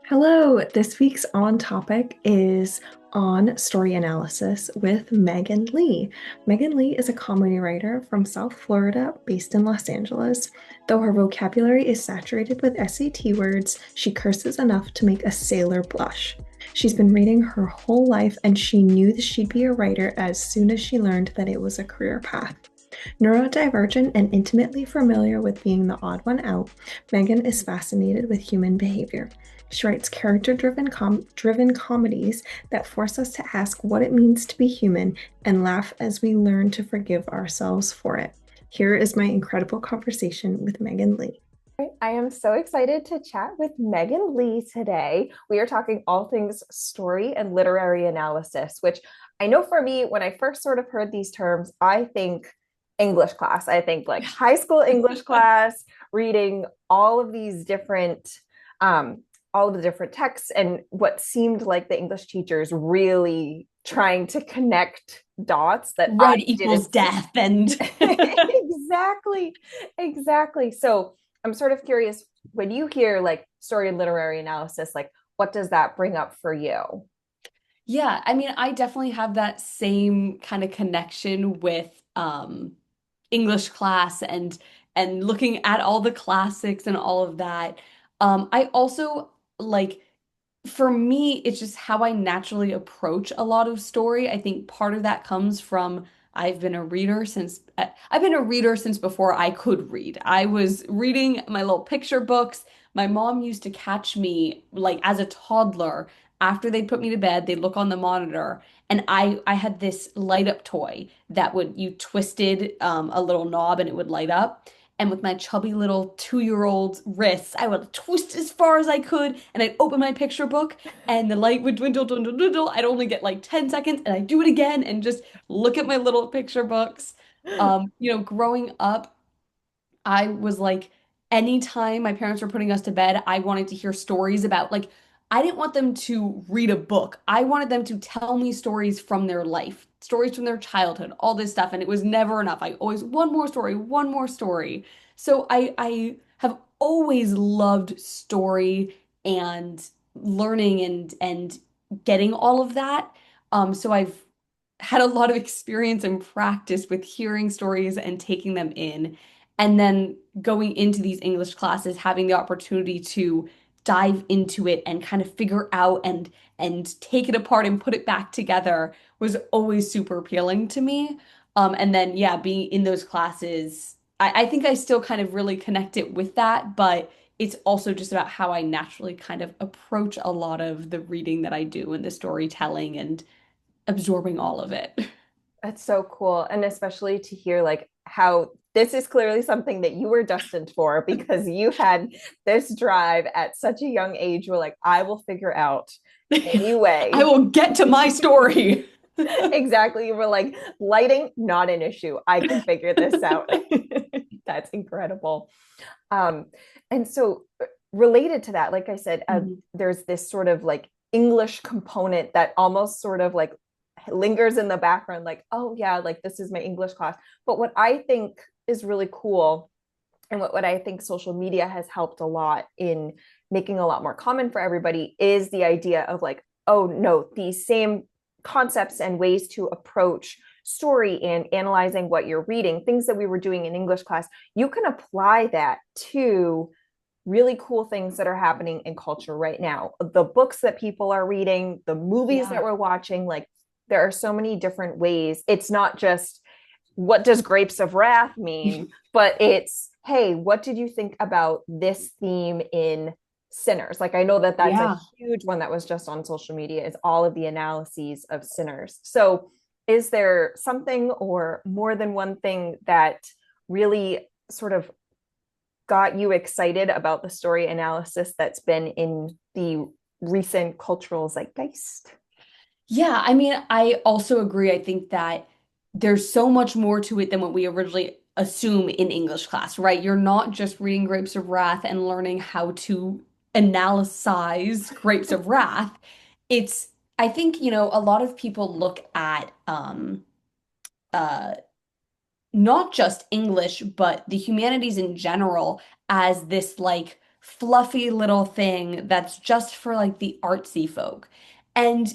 Hello, this week's On Topic is on story analysis with Megan Lee. Megan Lee is a comedy writer from South Florida based in Los Angeles. Though her vocabulary is saturated with SAT words, she curses enough to make a sailor blush. She's been reading her whole life and she knew that she'd be a writer as soon as she learned that it was a career path. Neurodivergent and intimately familiar with being the odd one out, Megan is fascinated with human behavior. She writes character driven comedies that force us to ask what it means to be human and laugh as we learn to forgive ourselves for it. Here is my incredible conversation with Megan Lee. I am so excited to chat with Megan Lee today. We are talking all things story and literary analysis, which I know for me, when I first sort of heard these terms, I think English class. I think like high school English class, reading um, all of the different texts, and what seemed like the English teachers really trying to connect dots that I Red didn't equals see. death and Exactly. Exactly. So I'm sort of curious when you hear like story and literary analysis, like what does that bring up for you? yeah, I mean, I definitely have that same kind of connection with English class and looking at all the classics and all of that. I also like for me, it's just how I naturally approach a lot of story. I think part of that comes from I've been a reader since before I could read. I was reading my little picture books. My mom used to catch me like as a toddler after they'd put me to bed, they'd look on the monitor and I had this light up toy that would you twisted a little knob and it would light up. And with my chubby little 2-year-old wrists, I would twist as far as I could, and I'd open my picture book, and the light would dwindle, dwindle, dwindle. I'd only get like 10 seconds, and I'd do it again and just look at my little picture books. Growing up, I was like, anytime my parents were putting us to bed, I wanted to hear stories about like, I didn't want them to read a book. I wanted them to tell me stories from their life, stories from their childhood, all this stuff. And it was never enough. I always, one more story, one more story. So I have always loved story and learning and getting all of that. So I've had a lot of experience and practice with hearing stories and taking them in. And then going into these English classes, having the opportunity to dive into it and kind of figure out and take it apart and put it back together was always super appealing to me. And then yeah, being in those classes, I think I still kind of really connect it with that, but it's also just about how I naturally kind of approach a lot of the reading that I do and the storytelling and absorbing all of it. That's so cool. And especially to hear like how this is clearly something that you were destined for because you had this drive at such a young age. You were like, I will figure out any I way. will get to my story. Exactly. You were like, lighting, not an issue. I can figure this out. That's incredible. Um, and so related to that, like I said, Mhm. there's this sort of like English component that almost sort of like lingers in the background, like, oh yeah, like this is my English class. But what I think is really cool, and what I think social media has helped a lot in making a lot more common for everybody, is the idea of like, oh no, these same concepts and ways to approach story and analyzing what you're reading, things that we were doing in English class, you can apply that to really cool things that are happening in culture right now. The books that people are reading, the movies that Yeah. we're watching, like there are so many different ways. It's not just what does grapes of wrath mean, but it's, hey, what did you think about this theme in Sinners? Like I know that that's a Yeah. huge one that was just on social media, is all of the analyses of Sinners. So is there something or more than one thing that really sort of got you excited about the story analysis that's been in the recent cultural zeitgeist? Yeah, I mean, I also agree. I think that there's so much more to it than what we originally assume in English class, right? You're not just reading Grapes of Wrath and learning how to analyze Grapes of Wrath. It's, I think, a lot of people look at uh not just English, but the humanities in general as this like fluffy little thing that's just for like the artsy folk. And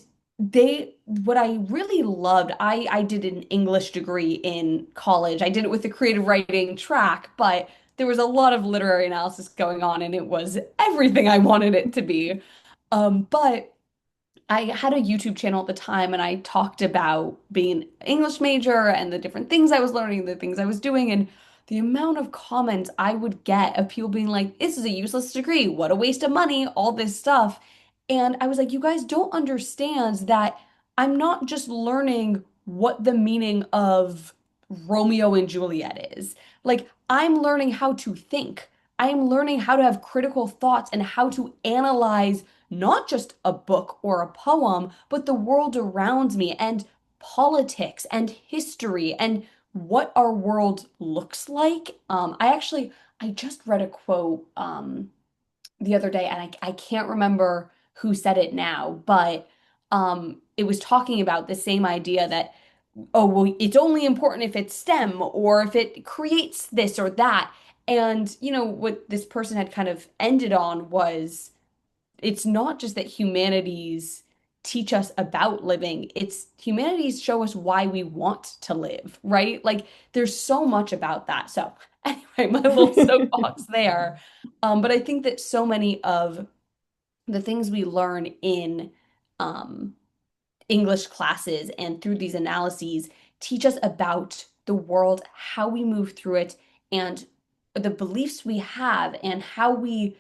what I really loved, I did an English degree in college. I did it with the creative writing track, but there was a lot of literary analysis going on, and it was everything I wanted it to be. But I had a YouTube channel at the time and I talked about being an English major and the different things I was learning, the things I was doing, and the amount of comments I would get of people being like, this is a useless degree, what a waste of money, all this stuff. And I was like, you guys don't understand that I'm not just learning what the meaning of Romeo and Juliet is. Like, I'm learning how to think. I'm learning how to have critical thoughts and how to analyze not just a book or a poem, but the world around me and politics and history and what our world looks like. I just read a quote the other day, and I can't remember who said it now, but it was talking about the same idea that, oh, well, it's only important if it's STEM or if it creates this or that. And, what this person had kind of ended on was it's not just that humanities teach us about living, it's humanities show us why we want to live, right? Like there's so much about that. So anyway, my little soapbox there. But I think that so many of the things we learn in um, English classes and through these analyses teach us about the world, how we move through it, and the beliefs we have, and how we,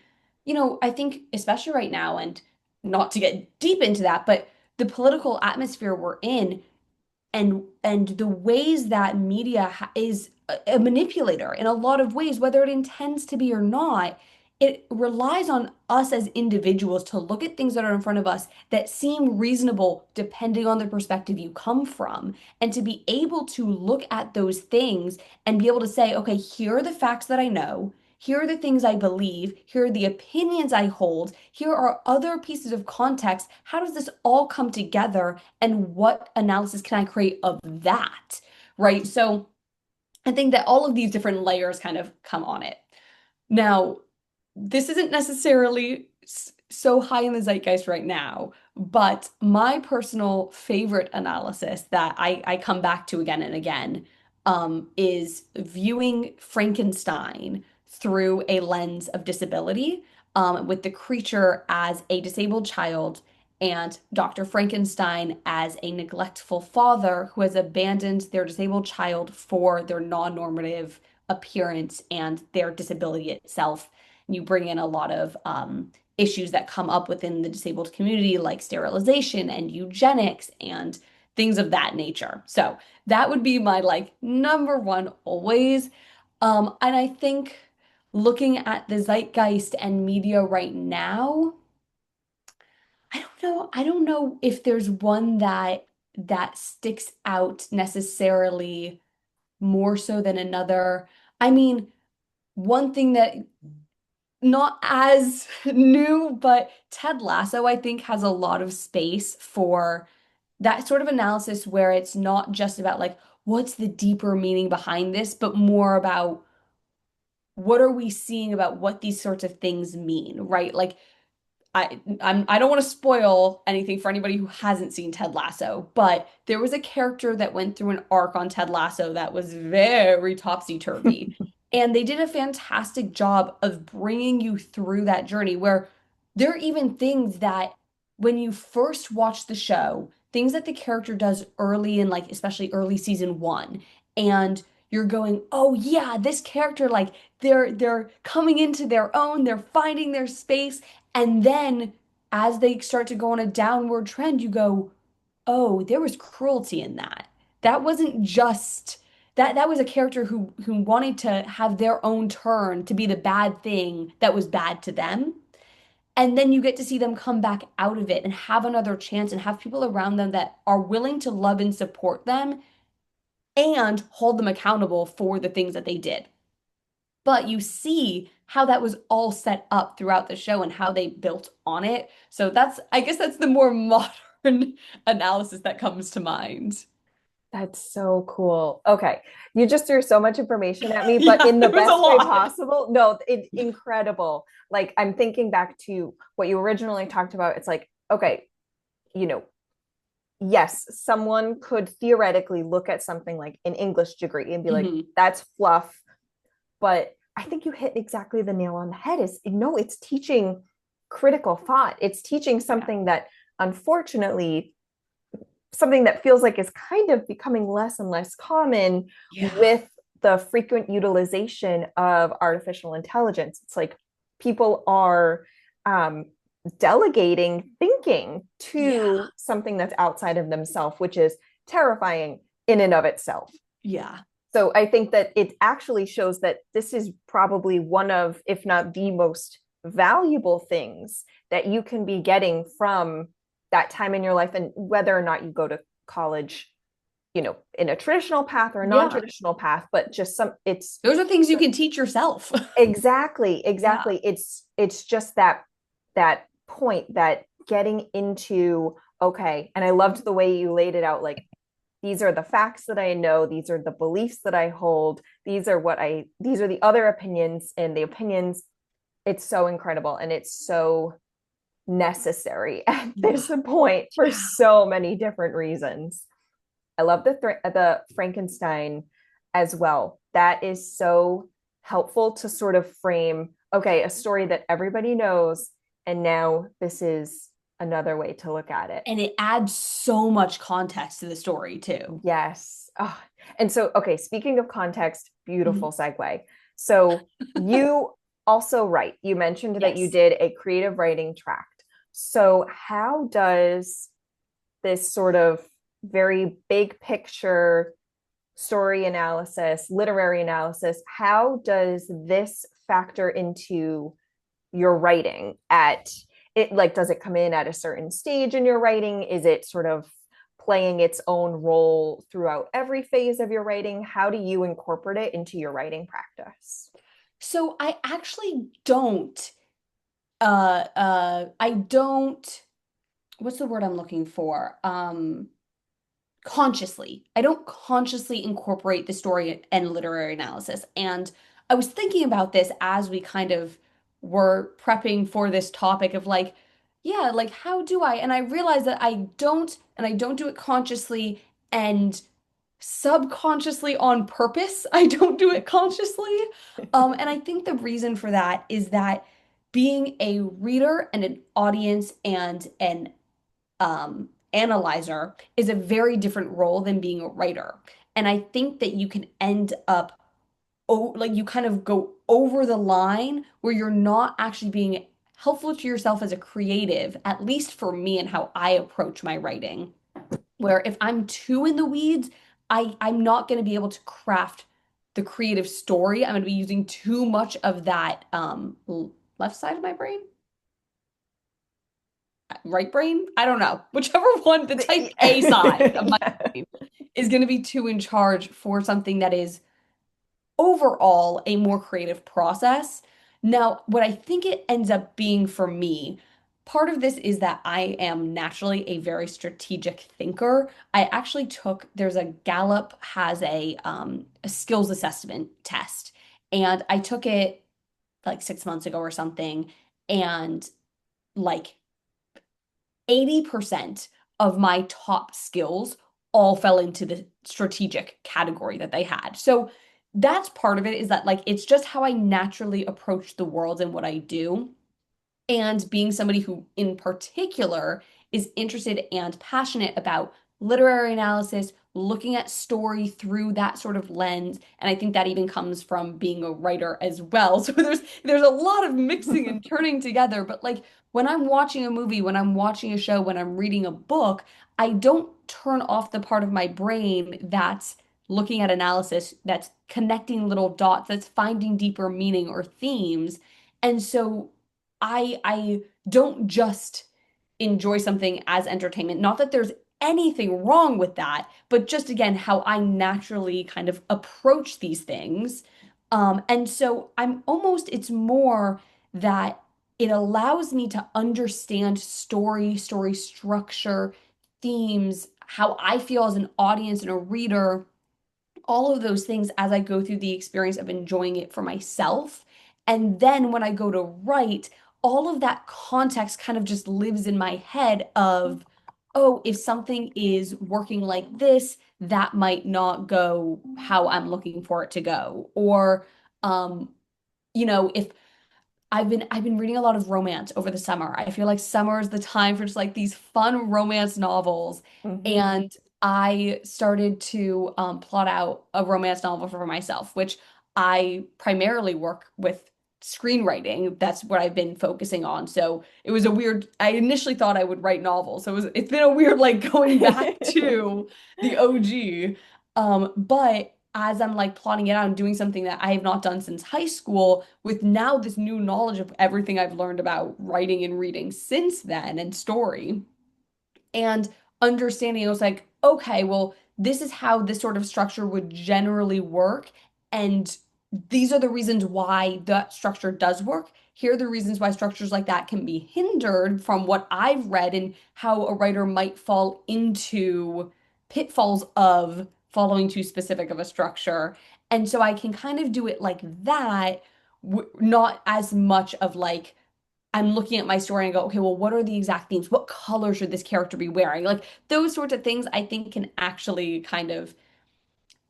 I think, especially right now, and not to get deep into that, but the political atmosphere we're in and the ways that media is a manipulator in a lot of ways, whether it intends to be or not, it relies on us as individuals to look at things that are in front of us that seem reasonable depending on the perspective you come from, and to be able to look at those things and be able to say, okay, here are the facts that I know. Here are the things I believe. Here are the opinions I hold. Here are other pieces of context. How does this all come together? And what analysis can I create of that? Right. So I think that all of these different layers kind of come on it. Now, this isn't necessarily so high in the zeitgeist right now, but my personal favorite analysis that I come back to again and again is viewing Frankenstein through a lens of disability, with the creature as a disabled child and Dr. Frankenstein as a neglectful father who has abandoned their disabled child for their non-normative appearance and their disability itself. You bring in a lot of issues that come up within the disabled community, like sterilization and eugenics and things of that nature. So that would be my like number one always. And I think looking at the zeitgeist and media right now, I don't know. I don't know if there's one that sticks out necessarily more so than another. I mean, one thing that not as new, but Ted Lasso, I think, has a lot of space for that sort of analysis where it's not just about like, what's the deeper meaning behind this, but more about what are we seeing about what these sorts of things mean, right? Like I don't want to spoil anything for anybody who hasn't seen Ted Lasso, but there was a character that went through an arc on Ted Lasso that was very topsy-turvy. And they did a fantastic job of bringing you through that journey where there are even things that when you first watch the show, things that the character does early in like especially early season one, and you're going, "Oh yeah, this character like they're coming into their own, they're finding their space." And then as they start to go on a downward trend, you go, oh, there was cruelty in that. That wasn't just that was a character who wanted to have their own turn to be the bad thing that was bad to them. And then you get to see them come back out of it and have another chance and have people around them that are willing to love and support them and hold them accountable for the things that they did. But you see how that was all set up throughout the show and how they built on it. So I guess that's the more modern analysis that comes to mind. That's so cool. Okay. You just threw so much information at me, but Yeah, in the it was a best way lot. possible. No, incredible. Like I'm thinking back to what you originally talked about. It's like, okay, you know, yes, someone could theoretically look at something like an English degree and be like, Mhm. that's fluff. But I think you hit exactly the nail on the head is no, it's teaching critical thought. It's teaching Yeah. something that unfortunately something that feels like is kind of becoming less and less common Yeah. with the frequent utilization of artificial intelligence. It's like people are um, delegating thinking Yeah. to something that's outside of themselves, which is terrifying in and of itself. Yeah. So I think that it actually shows that this is probably one of, if not the most valuable things that you can be getting from that time in your life, and whether or not you go to college, in a traditional path or a Yeah. non-traditional path, but just it's Those are things you can teach yourself. exactly, Yeah. exactly. It's just that point that getting into, okay, and I loved the way you laid it out, like these are the facts that I know, these are the beliefs that I hold, these are the other opinions, and the opinions, it's so incredible and it's so necessary at Yeah. this point for Yeah. so many different reasons. I love the Frankenstein as well. That is so helpful to sort of frame, okay, a story that everybody knows, and now this is another way to look at it. And it adds so much context to the story too. Yes. Oh. And so, okay, speaking of context, beautiful Mhm. segue. So, you also write, you mentioned that you Yes. did a creative writing tract. So, how does this sort of very big picture story analysis, literary analysis, how does this factor into your writing at it? Like, does it come in at a certain stage in your writing? Is it sort of playing its own role throughout every phase of your writing? How do you incorporate it into your writing practice? So I actually don't I don't what's the word I'm looking for? Consciously. I don't consciously incorporate the story and literary analysis. And I was thinking about this as we kind of were prepping for this topic of like, yeah, like how do I? And I realized that I don't, and I don't do it consciously and subconsciously on purpose. I don't do it consciously. And I think the reason for that is that being a reader and an audience and an analyzer is a very different role than being a writer. And I think that you can end up, oh, like you kind of go over the line where you're not actually being helpful to yourself as a creative, at least for me and how I approach my writing. Where if I'm too in the weeds, I'm not going to be able to craft the creative story. I'm going to be using too much of that left side of my brain, right brain. I don't know, whichever one, the type A side of my Yeah. brain is going to be too in charge for something that is overall a more creative process. Now, what I think it ends up being for me, part of this is that I am naturally a very strategic thinker. I actually took, there's a Gallup has a skills assessment test, and I took it like 6 months ago or something, and like 80% of my top skills all fell into the strategic category that they had. So that's part of it is that like it's just how I naturally approach the world and what I do. And being somebody who, in particular, is interested and passionate about literary analysis, looking at story through that sort of lens. And I think that even comes from being a writer as well. So there's a lot of mixing and turning together. But like when I'm watching a movie, when I'm watching a show, when I'm reading a book, I don't turn off the part of my brain that's looking at analysis, that's connecting little dots, that's finding deeper meaning or themes. And so I don't just enjoy something as entertainment. Not that there's anything wrong with that, but just again, how I naturally kind of approach these things. And so it's more that it allows me to understand story structure, themes, how I feel as an audience and a reader, all of those things as I go through the experience of enjoying it for myself. And then when I go to write, all of that context kind of just lives in my head of, oh, if something is working like this, that might not go how I'm looking for it to go. Or, um, if I've been reading a lot of romance over the summer. I feel like summer is the time for just like these fun romance novels. Mhm. And I started to plot out a romance novel for myself, which I primarily work with screenwriting. That's what I've been focusing on. So it was a weird, I initially thought I would write novels. So it's been a weird like going back to the OG. But as I'm like plotting it out and doing something that I have not done since high school, with now this new knowledge of everything I've learned about writing and reading since then and story, and understanding, it was like, okay, well, this is how this sort of structure would generally work. And these are the reasons why that structure does work. Here are the reasons why structures like that can be hindered from what I've read and how a writer might fall into pitfalls of following too specific of a structure. And so I can kind of do it like that, not as much of like, I'm looking at my story and go, okay, well, what are the exact themes? What color should this character be wearing? Like those sorts of things I think can actually kind of,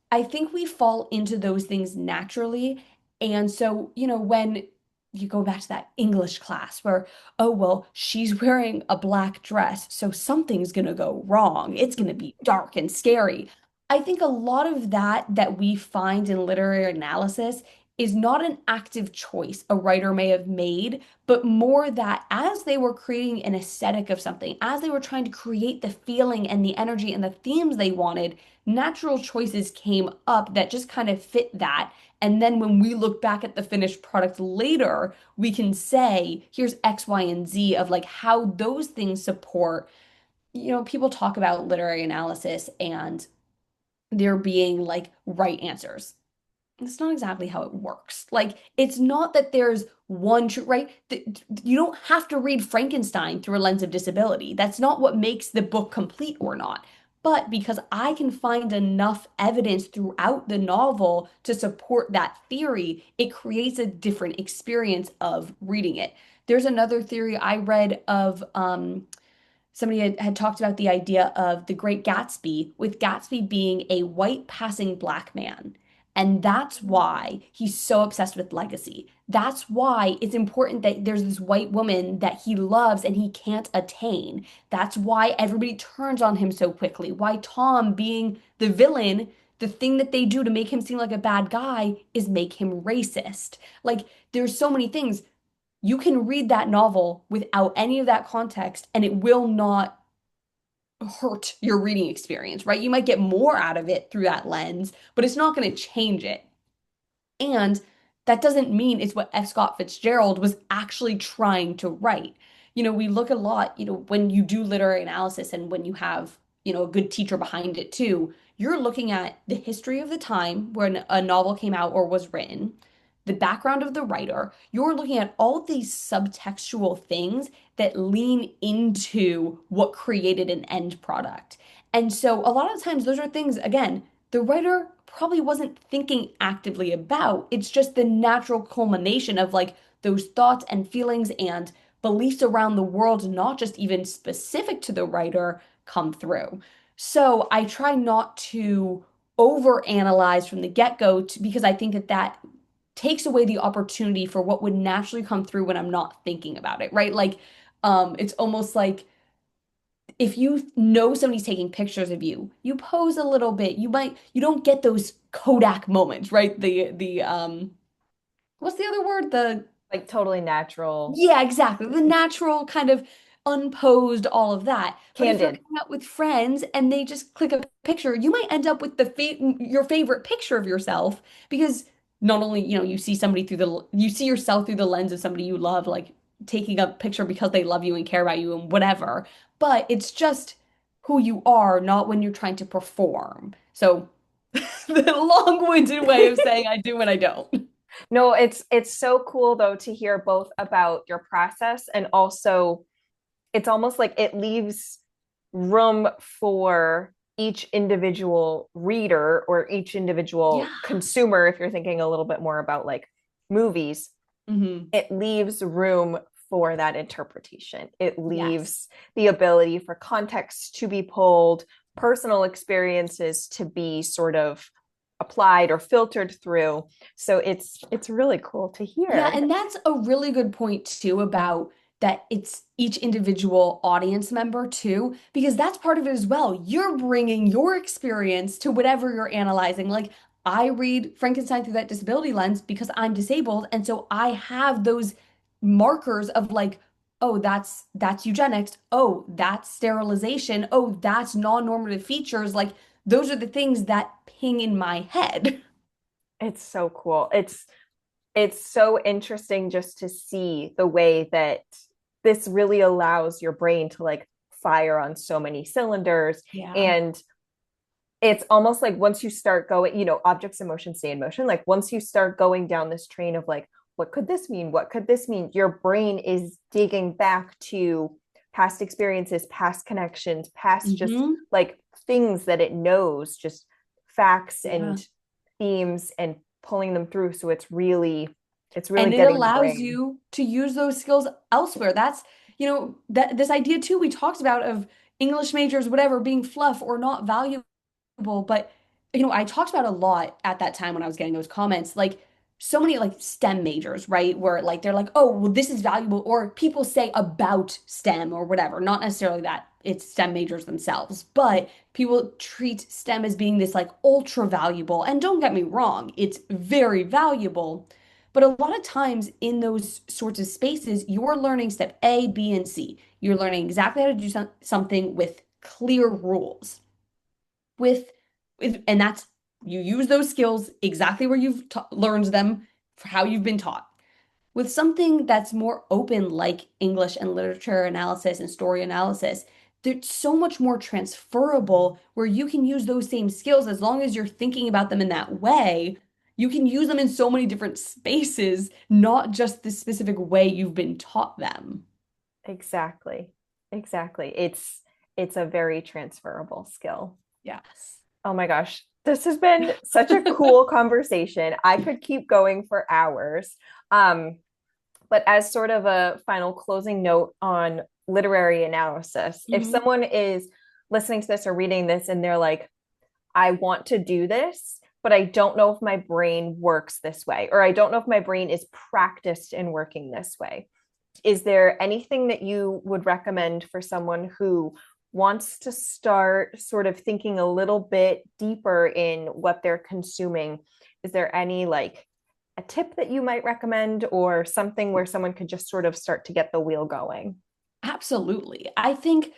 I think we fall into those things naturally. And so, when you go back to that English class where, oh, well, she's wearing a black dress, so something's going to go wrong. It's going to be dark and scary. I think a lot of that we find in literary analysis is not an active choice a writer may have made, but more that as they were creating an aesthetic of something, as they were trying to create the feeling and the energy and the themes they wanted, natural choices came up that just kind of fit that. And then when we look back at the finished product later, we can say, here's X, Y, and Z of like how those things support. People talk about literary analysis and there being like right answers. That's not exactly how it works. Like, it's not that there's one true, right? You don't have to read Frankenstein through a lens of disability. That's not what makes the book complete or not. But because I can find enough evidence throughout the novel to support that theory, it creates a different experience of reading it. There's another theory I read of somebody had talked about the idea of the Great Gatsby, with Gatsby being a white passing black man. And that's why he's so obsessed with legacy. That's why it's important that there's this white woman that he loves and he can't attain. That's why everybody turns on him so quickly. Why Tom, being the villain, the thing that they do to make him seem like a bad guy is make him racist. Like, there's so many things. You can read that novel without any of that context, and it will not hurt your reading experience, right? You might get more out of it through that lens, but it's not going to change it. And that doesn't mean it's what F. Scott Fitzgerald was actually trying to write. We look a lot, when you do literary analysis and when you have, a good teacher behind it too, you're looking at the history of the time when a novel came out or was written, the background of the writer. You're looking at all these subtextual things that lean into what created an end product. And so a lot of times those are things, again, the writer probably wasn't thinking actively about. It's just the natural culmination of like those thoughts and feelings and beliefs around the world, not just even specific to the writer, come through. So I try not to overanalyze from the get-go because I think that takes away the opportunity for what would naturally come through when I'm not thinking about it, right? Like, it's almost like if you know somebody's taking pictures of you, you pose a little bit. You don't get those Kodak moments, right? What's the other word? Like totally natural, Yeah, exactly. The natural kind of unposed, all of that. But if you're candid. going out with friends and they just click a picture, you might end up with your favorite picture of yourself because not only, you see somebody you see yourself through the lens of somebody you love, like taking a picture because they love you and care about you and whatever, but it's just who you are, not when you're trying to perform. So the long-winded way of saying I do and I don't. No, it's so cool though to hear both about your process and also it's almost like it leaves room for each individual reader or each Yeah. individual consumer, if you're thinking a little bit more about like movies, Hmm. it leaves room for that interpretation. It Yes. leaves the ability for context to be pulled, personal experiences to be sort of applied or filtered through. So it's really cool to Yeah, hear. and that's a really good point too about that it's each individual audience member too, because that's part of it as well. You're bringing your experience to whatever you're analyzing. Like I read Frankenstein through that disability lens because I'm disabled, and so I have those markers of like, oh, that's eugenics. Oh, that's sterilization. Oh, that's non-normative features. Like those are the things that ping in my head. It's so cool. It's so interesting just to see the way that this really allows your brain to like fire on so many cylinders. Yeah. And it's almost like once you start going, objects in motion stay in motion. Like once you start going down this train of like, what could this mean? What could this mean? Your brain is digging back to past experiences, past connections, past just Hmm. like things that it knows, just facts Yeah. and themes and pulling them through. So it's really And it getting the allows brain. you to use those skills elsewhere. That's, that this idea too we talked about of English majors, whatever, being fluff or not valuable. But, I talked about a lot at that time when I was getting those comments, like so many like STEM majors, right? Where like they're like, oh, well, this is valuable, or people say about STEM or whatever, not necessarily that it's STEM majors themselves, but people treat STEM as being this like ultra valuable. And don't get me wrong, it's very valuable. But a lot of times in those sorts of spaces, you're learning step A, B, and C. You're learning exactly how to do something with clear rules. With, and that's you use those skills exactly where you've learned them for how you've been taught. With something that's more open, like English and literature analysis and story analysis, there's so much more transferable where you can use those same skills as long as you're thinking about them in that way. You can use them in so many different spaces, not just the specific way you've been taught them. Exactly. Exactly. It's a very transferable skill. Yes. Oh my gosh. This has been such a cool conversation. I could keep going for hours. Um, but as sort of a final closing note on literary analysis, if Mhm. someone is listening to this or reading this and they're like, I want to do this, but I don't know if my brain works this way, or I don't know if my brain is practiced in working this way. Is there anything that you would recommend for someone who wants to start sort of thinking a little bit deeper in what they're consuming? Is there any like a tip that you might recommend or something where someone could just sort of start to get the wheel going? Absolutely. I think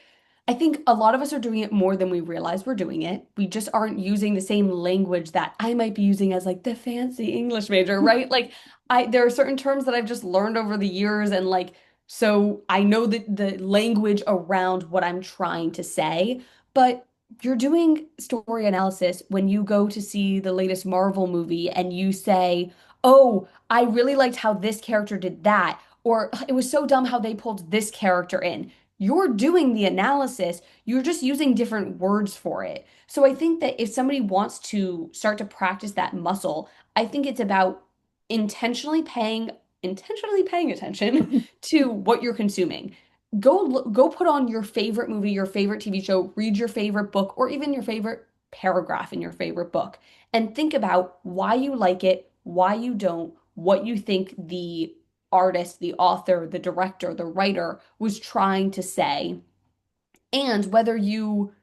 a lot of us are doing it more than we realize we're doing it. We just aren't using the same language that I might be using as like the fancy English major, right? Like there are certain terms that I've just learned over the years and like so I know the language around what I'm trying to say, but you're doing story analysis when you go to see the latest Marvel movie and you say, "Oh, I really liked how this character did that." Or it was so dumb how they pulled this character in. You're doing the analysis, you're just using different words for it. So I think that if somebody wants to start to practice that muscle, I think it's about intentionally paying attention to what you're consuming. Go put on your favorite movie, your favorite TV show, read your favorite book, or even your favorite paragraph in your favorite book, and think about why you like it, why you don't, what you think the artist, the author, the director, the writer was trying to say, and whether you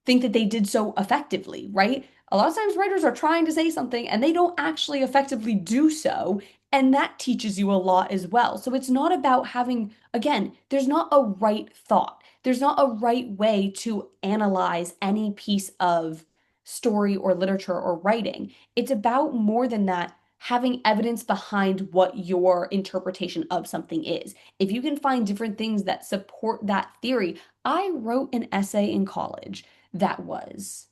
think that they did so effectively, right? A lot of times writers are trying to say something and they don't actually effectively do so. And that teaches you a lot as well. So it's not about having, again, there's not a right thought. There's not a right way to analyze any piece of story or literature or writing. It's about more than that, having evidence behind what your interpretation of something is. If you can find different things that support that theory, I wrote an essay in college that was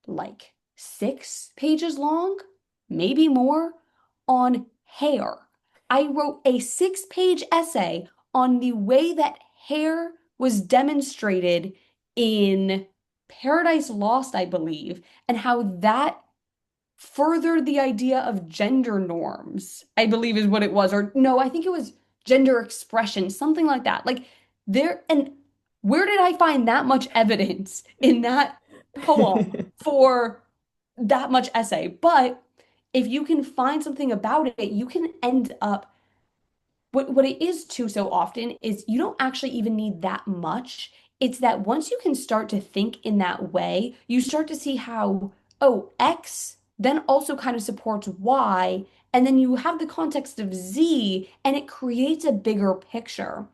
like 6 pages long, maybe more, on hair. I wrote a 6 page essay on the way that hair was demonstrated in Paradise Lost, I believe, and how that furthered the idea of gender norms, I believe is what it was. Or no, I think it was gender expression, something like that. Like there, and where did I find that much evidence in that poem for that much essay? But if you can find something about it, you can end up what it is too so often is you don't actually even need that much. It's that once you can start to think in that way, you start to see how, oh, X then also kind of supports Y, and then you have the context of Z, and it creates a bigger picture.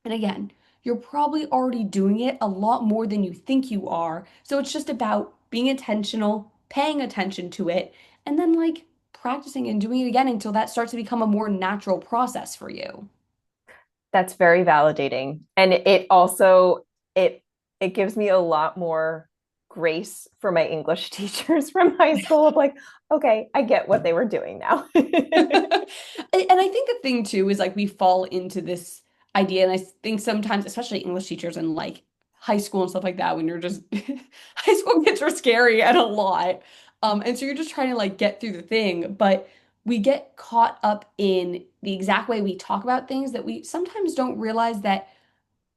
And again, you're probably already doing it a lot more than you think you are. So it's just about being intentional, paying attention to it, and then like practicing and doing it again until that starts to become a more natural process for you. That's very validating. And it also it it gives me a lot more grace for my English teachers from high school of like, okay, I get what they were doing now. And I think the thing too is like we fall into this idea, and I think sometimes, especially English teachers and like high school and stuff like that, when you're just high school kids are scary and a lot. And so you're just trying to like get through the thing, but we get caught up in the exact way we talk about things that we sometimes don't realize that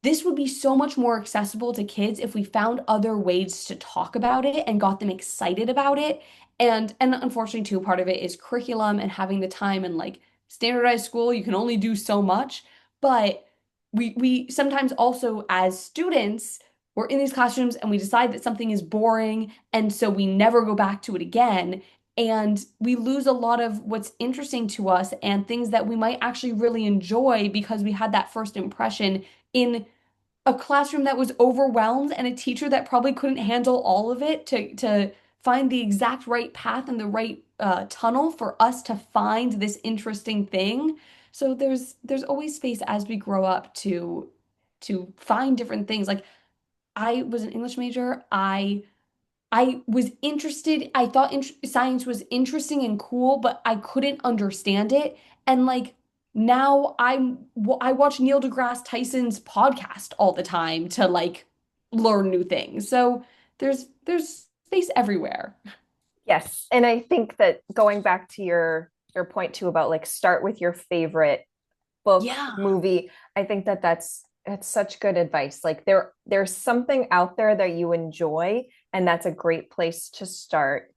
this would be so much more accessible to kids if we found other ways to talk about it and got them excited about it. And unfortunately too, part of it is curriculum and having the time and like standardized school, you can only do so much. But we sometimes also as students, we're in these classrooms and we decide that something is boring and so we never go back to it again. And we lose a lot of what's interesting to us and things that we might actually really enjoy because we had that first impression in a classroom that was overwhelmed and a teacher that probably couldn't handle all of it to find the exact right path and the right tunnel for us to find this interesting thing. So there's always space as we grow up to find different things. Like I was an English major. I was interested. I thought science was interesting and cool, but I couldn't understand it. And like now I watch Neil deGrasse Tyson's podcast all the time to like learn new things. So there's space everywhere. Yes. And I think that going back to your point too about like start with your favorite book, Yeah. movie, I think that that's such good advice. Like there's something out there that you enjoy, and that's a great place to start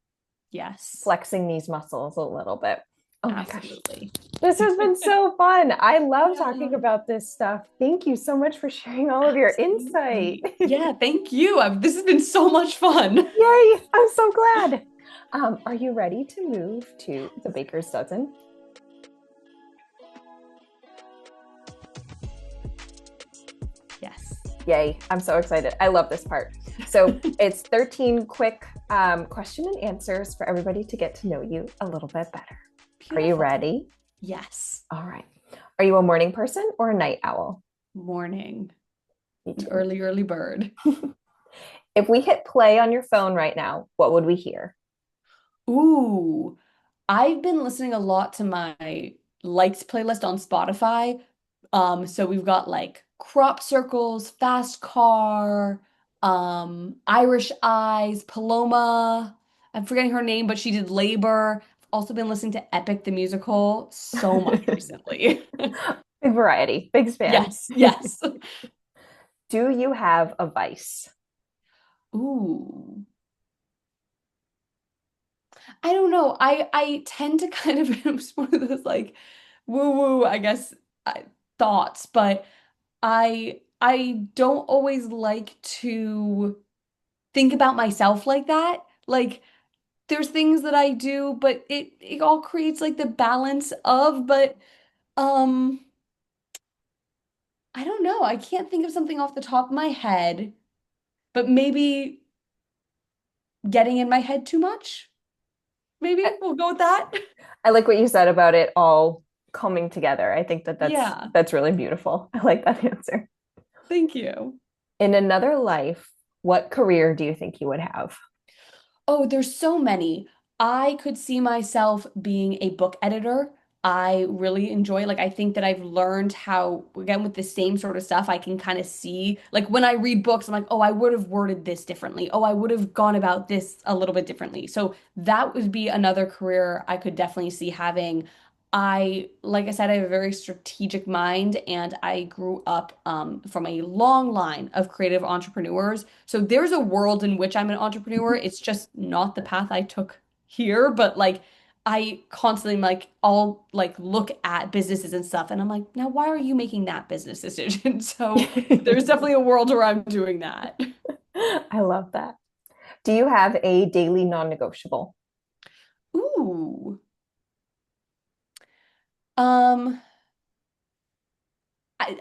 Yes. flexing these muscles a little bit. Oh my gosh. Absolutely. This has been so fun. I love talking Yeah. about this stuff. Thank you so much for sharing all of your insight. Absolutely. Yeah, thank you. This has been so much fun. Yay, I'm so glad. Are you ready to move to the baker's dozen? Yes. Yay, I'm so excited. I love this part. So it's 13 quick question and answers for everybody to get to know you a little bit better. Beautiful. Are you ready? Yes. All right. Are you a morning person or a night owl? Morning. Me too. Early bird. If we hit play on your phone right now, what would we hear? Ooh, I've been listening a lot to my liked playlist on Spotify. So we've got like Crop Circles, Fast Car, Irish Eyes, Paloma. I'm forgetting her name, but she did Labor. I've also been listening to Epic the Musical so much recently. Big variety, big span. Yes, yes. Do you have a vice? Ooh. I don't know. I tend to kind of it's one of those like woo woo, I guess, thoughts, but I don't always like to think about myself like that. Like there's things that I do, but it all creates like the balance of, but um I don't know. I can't think of something off the top of my head, but maybe getting in my head too much. Maybe we'll go with that. I like what you said about it all coming together. I think that that's Yeah. that's really beautiful. I like that answer. Thank you. In another life, what career do you think you would have? Oh, there's so many. I could see myself being a book editor. I really enjoy. Like, I think that I've learned how, again, with the same sort of stuff, I can kind of see, like, when I read books, I'm like, oh, I would have worded this differently. Oh, I would have gone about this a little bit differently. So that would be another career I could definitely see having. Like I said, I have a very strategic mind, and I grew up from a long line of creative entrepreneurs. So there's a world in which I'm an entrepreneur. It's just not the path I took here, but like, I constantly like I'll like look at businesses and stuff and I'm like, now why are you making that business decision? So there's definitely a world where I'm doing that. I love that. Do you have a daily non-negotiable? Ooh. Um,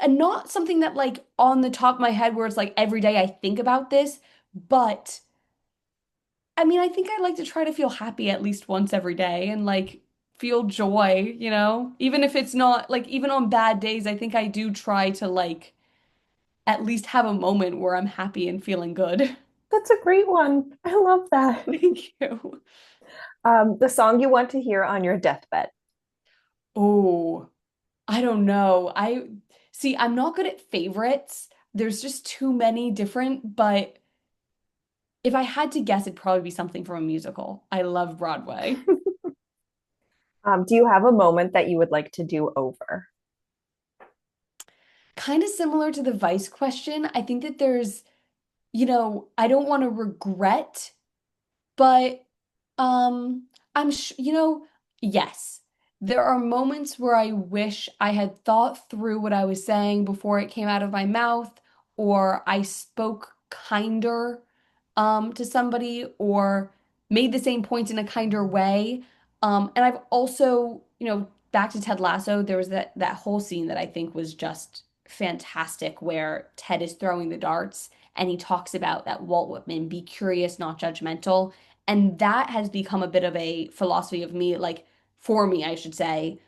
not something that like on the top of my head where it's like every day I think about this, but I mean, I think I like to try to feel happy at least once every day and like feel joy, you know? Even if it's not like even on bad days, I think I do try to like at least have a moment where I'm happy and feeling good. That's a great one. I love that. Thank you. The song you want to hear on your deathbed. Oh, I don't know. I see, I'm not good at favorites. There's just too many different, but if I had to guess, it'd probably be something from a musical. I love Broadway. Do you have a moment that you would like to do over? Kind of similar to the Vice question. I think that there's, I don't want to regret. But I'm sh yes. There are moments where I wish I had thought through what I was saying before it came out of my mouth, or I spoke kinder to somebody, or made the same point in a kinder way. And I've also, back to Ted Lasso, there was that whole scene that I think was just fantastic where Ted is throwing the darts and he talks about that Walt Whitman, be curious, not judgmental. And that has become a bit of a philosophy of me, like for me, I should say,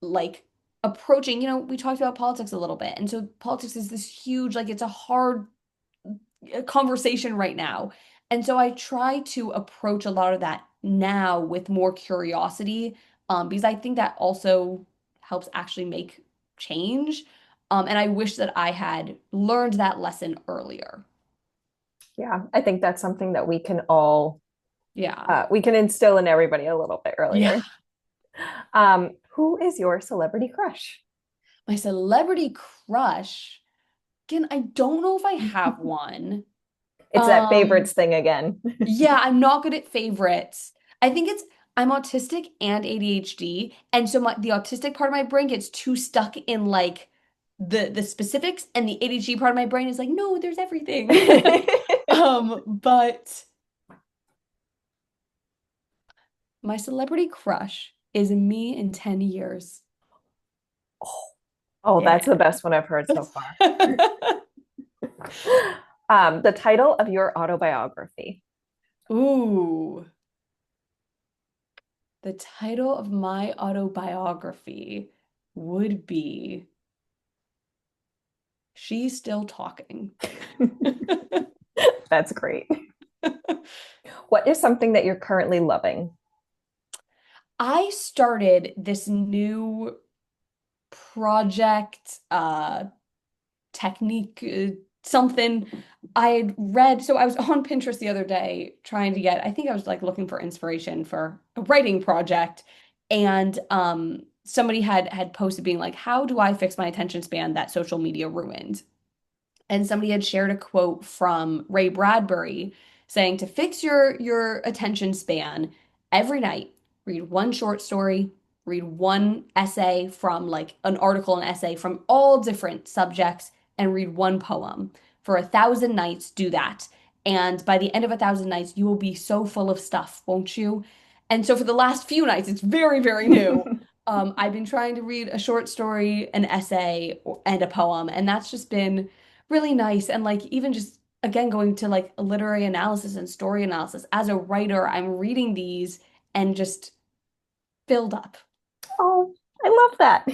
like approaching, we talked about politics a little bit. And so politics is this huge, like it's a hard conversation right now. And so I try to approach a lot of that now with more curiosity, because I think that also helps actually make change. And I wish that I had learned that lesson earlier. Yeah, I think that's something that we can all Yeah. we can instill in everybody a little bit Yeah. earlier. Who is your celebrity crush? My celebrity crush. Again, I don't know if I have one. It's that Um, favorites thing again. yeah, I'm not good at favorites. I think I'm autistic and ADHD, and so the autistic part of my brain gets too stuck in like the specifics, and the ADHD part of my brain is like, no, there's everything. But my celebrity crush is me in 10 years. Oh, Yeah. that's the best one I've heard so far. The title of your autobiography. Ooh. The title of my autobiography would be She's Still Talking. That's great. What is something that you're currently loving? I started this new project, technique, something I had read. So I was on Pinterest the other day trying to I think I was like looking for inspiration for a writing project. And somebody had posted being like, how do I fix my attention span that social media ruined? And somebody had shared a quote from Ray Bradbury saying to fix your attention span every night, read one short story, read one essay from like an article, an essay from all different subjects, and read one poem. For 1,000 nights, do that. And by the end of 1,000 nights, you will be so full of stuff, won't you? And so for the last few nights, it's very, very new. I've been trying to read a short story, an essay, and a poem, and that's just been really nice. And like even just again going to like literary analysis and story analysis as a writer, I'm reading these and just filled up. Oh, I love that.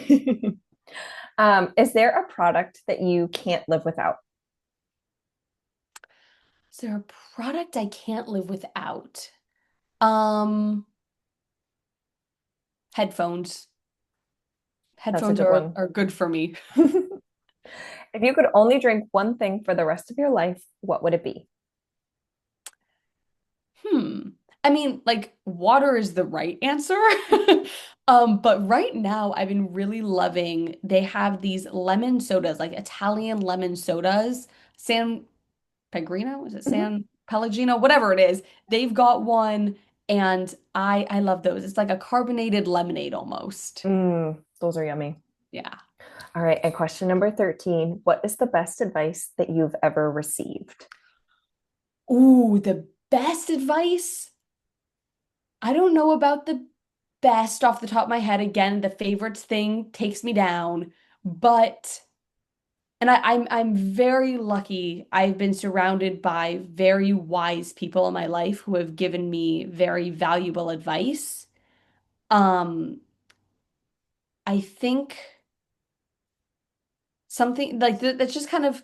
Is there a product that you can't live without? Is there a product I can't live without? Um, Headphones. That's a Headphones good one. are good for me. If you could only drink one thing for the rest of your life, what would it be? Hmm. I mean, like water is the right answer. But right now I've been really loving they have these lemon sodas, like Italian lemon sodas. San Pellegrino, is it Mhm. San Pellegrino? Whatever it is. They've got one and I love those. It's like a carbonated lemonade almost. Those are yummy. Yeah. All right. And question number 13. What is the best advice that you've ever received? Ooh, the best advice. I don't know about the best off the top of my head. Again, the favorites thing takes me down, but and I'm very lucky. I've been surrounded by very wise people in my life who have given me very valuable advice. Um, I think something like that's just kind of,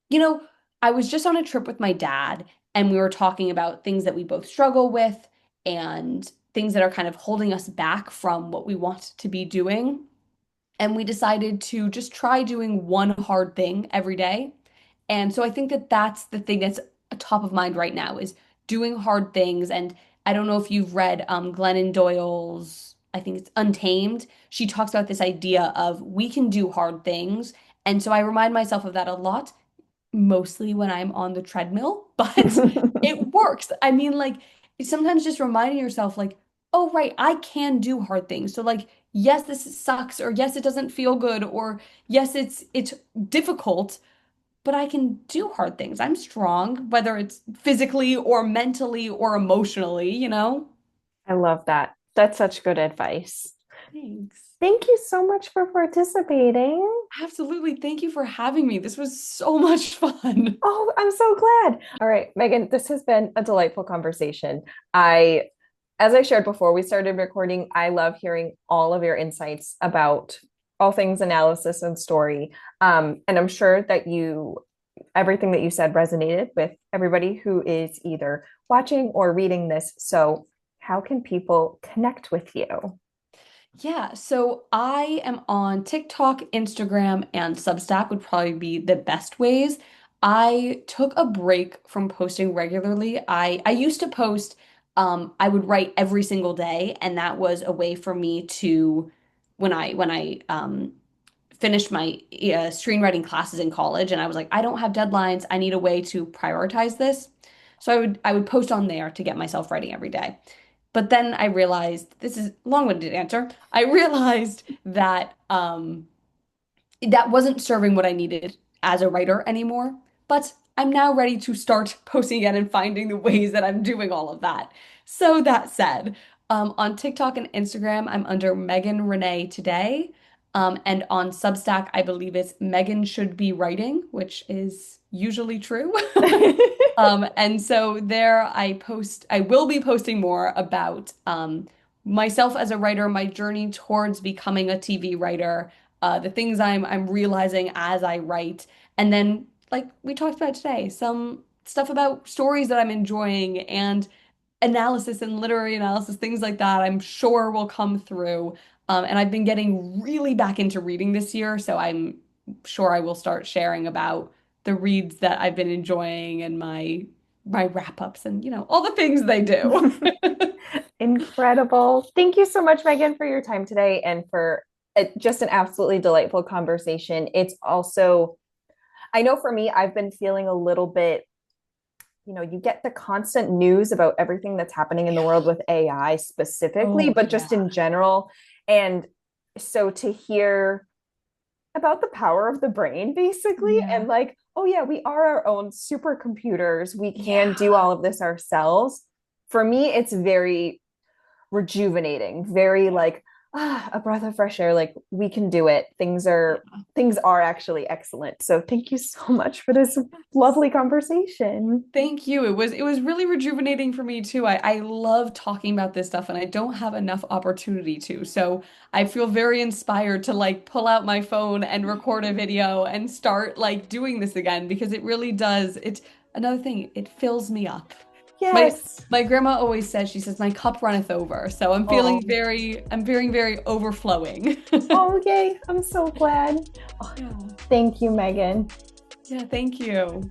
you know, I was just on a trip with my dad and we were talking about things that we both struggle with and things that are kind of holding us back from what we want to be doing. And we decided to just try doing one hard thing every day. And so I think that that's the thing that's top of mind right now is doing hard things. And I don't know if you've read Glennon Doyle's, I think it's Untamed. She talks about this idea of we can do hard things. And so I remind myself of that a lot, mostly when I'm on the treadmill, but it works. I mean, like, sometimes just reminding yourself, like, oh, right, I can do hard things. So, like, yes, this sucks, or yes, it doesn't feel good, or yes, it's difficult, but I can do hard things. I'm strong, whether it's physically or mentally or emotionally, you know? I love that. That's such good advice. Thanks. Thank you so much for participating. Absolutely. Thank you for having me. This was so much fun. Oh, I'm so glad. All right, Megan, this has been a delightful conversation. I, as I shared before we started recording, I love hearing all of your insights about all things analysis and story. And I'm sure that everything that you said resonated with everybody who is either watching or reading this. So, how can people connect with you? Yeah, so I am on TikTok, Instagram, and Substack would probably be the best ways. I took a break from posting regularly. I used to post, I would write every single day, and that was a way for me to when I finished my screenwriting classes in college, and I was like, I don't have deadlines. I need a way to prioritize this. So I would post on there to get myself writing every day. But then I realized this is long-winded answer. I realized that that wasn't serving what I needed as a writer anymore. But I'm now ready to start posting again and finding the ways that I'm doing all of that. So that said, on TikTok and Instagram, I'm under Megan Renee Today. And on Substack, I believe it's Megan Should Be Writing, which is usually true. And so there I will be posting more about myself as a writer, my journey towards becoming a TV writer, the things I'm realizing as I write, and then like we talked about today, some stuff about stories that I'm enjoying and analysis and literary analysis, things like that, I'm sure will come through. And I've been getting really back into reading this year, so I'm sure I will start sharing about the reads that I've been enjoying and my wrap-ups and all the things they do. Incredible. Thank you so much, Megan, for your time today and for just an absolutely delightful conversation. It's also, I know for me, I've been feeling a little bit, you get the constant news about everything that's happening in the world with AI specifically, Oh, but yeah. just in general. And so to hear about the power of the brain, basically, Yeah. and like, oh, yeah, we are our own supercomputers. We can do Yeah. all of this ourselves. For me, it's very rejuvenating, very like a breath of fresh air. Like we can do it. Things are actually excellent. So thank you so much for this lovely conversation. Thank you. It was really rejuvenating for me too. I love talking about this stuff and I don't have enough opportunity to. So I feel very inspired to like pull out my phone and record a video and start like doing this again because it really does. It's another thing, it fills me up. My Yes. my grandma always says, she says, my cup runneth over. So Oh, I'm feeling very overflowing. oh, yay. I'm so glad. Oh, Yeah. thank you, Megan. Yeah, thank you.